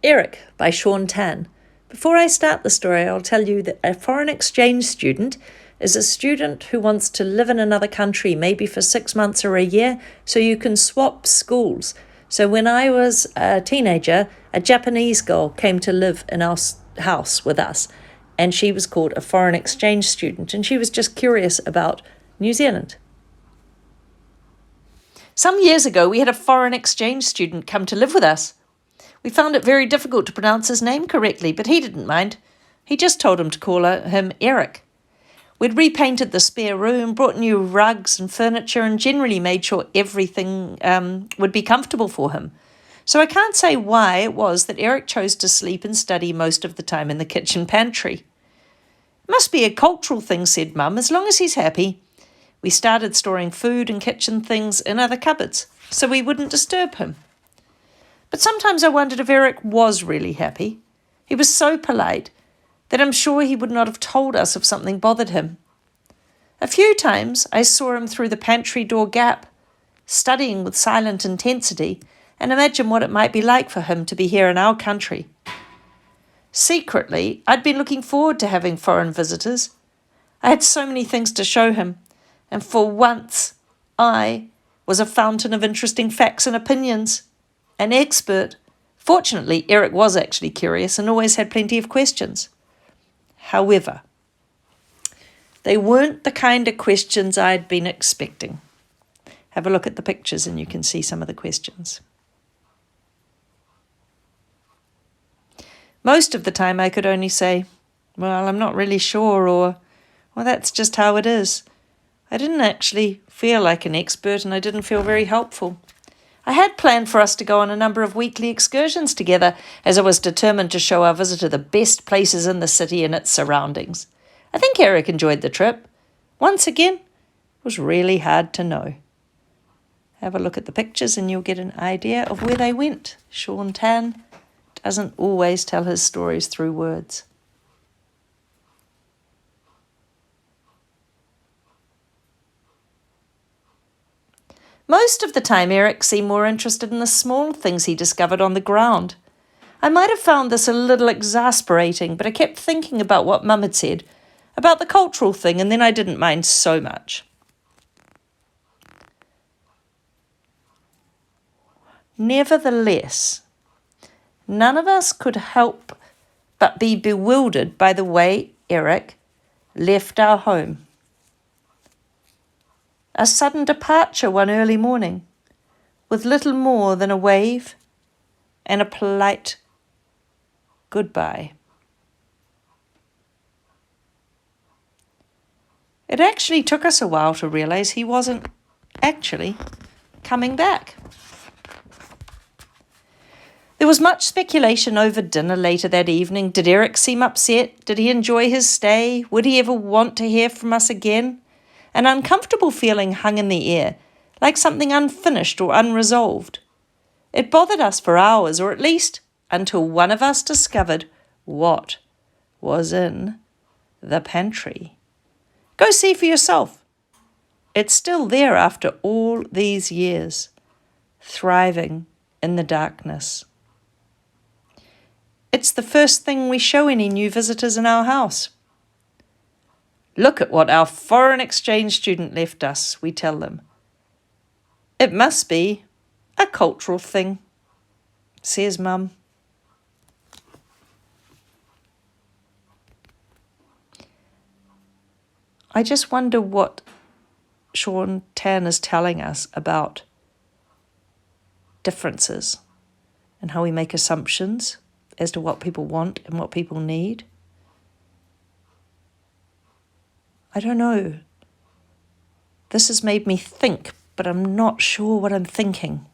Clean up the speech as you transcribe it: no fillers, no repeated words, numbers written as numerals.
Eric by Shaun Tan. Before I start the story, I'll tell you that a foreign exchange student is a student who wants to live in another country, maybe for 6 months or a year, so you can swap schools. So when I was a teenager, a Japanese girl came to live in our house with us, and she was called a foreign exchange student, and she was just curious about New Zealand. Some years ago, we had a foreign exchange student come to live with us. We found it very difficult to pronounce his name correctly, but he didn't mind. He just told him to call him Eric. We'd repainted the spare room, brought new rugs and furniture, and generally made sure everything would be comfortable for him. So I can't say why it was that Eric chose to sleep and study most of the time in the kitchen pantry. Must be a cultural thing, said Mum, as long as he's happy. We started storing food and kitchen things in other cupboards, so we wouldn't disturb him. But sometimes I wondered if Eric was really happy. He was so polite that I'm sure he would not have told us if something bothered him. A few times I saw him through the pantry door gap, studying with silent intensity, and imagine what it might be like for him to be here in our country. Secretly, I'd been looking forward to having foreign visitors. I had so many things to show him, and for once I was a fountain of interesting facts and opinions. An expert. Fortunately, Eric was actually curious and always had plenty of questions. However, they weren't the kind of questions I'd been expecting. Have a look at the pictures and you can see some of the questions. Most of the time I could only say, well, I'm not really sure, or, well, that's just how it is. I didn't actually feel like an expert and I didn't feel very helpful. I had planned for us to go on a number of weekly excursions together, as I was determined to show our visitor the best places in the city and its surroundings. I think Eric enjoyed the trip. Once again, it was really hard to know. Have a look at the pictures and you'll get an idea of where they went. Shaun Tan doesn't always tell his stories through words. Most of the time, Eric seemed more interested in the small things he discovered on the ground. I might have found this a little exasperating, but I kept thinking about what Mum had said, about the cultural thing, and then I didn't mind so much. Nevertheless, none of us could help but be bewildered by the way Eric left our home. A sudden departure one early morning, with little more than a wave and a polite goodbye. It actually took us a while to realize he wasn't actually coming back. There was much speculation over dinner later that evening. Did Eric seem upset? Did he enjoy his stay? Would he ever want to hear from us again? An uncomfortable feeling hung in the air, like something unfinished or unresolved. It bothered us for hours, or at least until one of us discovered what was in the pantry. Go see for yourself. It's still there after all these years, thriving in the darkness. It's the first thing we show any new visitors in our house. Look at what our foreign exchange student left us, we tell them. It must be a cultural thing, says Mum. I just wonder what Shaun Tan is telling us about differences and how we make assumptions as to what people want and what people need. I don't know. This has made me think, but I'm not sure what I'm thinking.